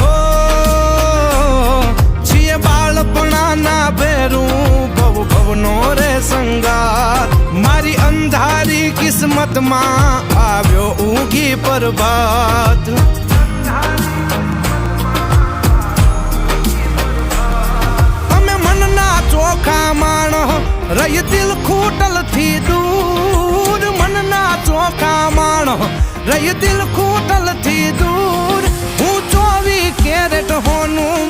હો છીએ બાળપણાના ભેરું ભવ ભવનો રે સંગાર મારી અંધારી કિસ્મતમાં આવ્યો ઊંઘી પ્રભાત અમે મનના ચોખા માણો રહી દિલ ખૂટલ થી દૂર મનના ચોખા માણો રહી દિલ ખૂટલ થી દૂર હું 24 કેરેટ હોનું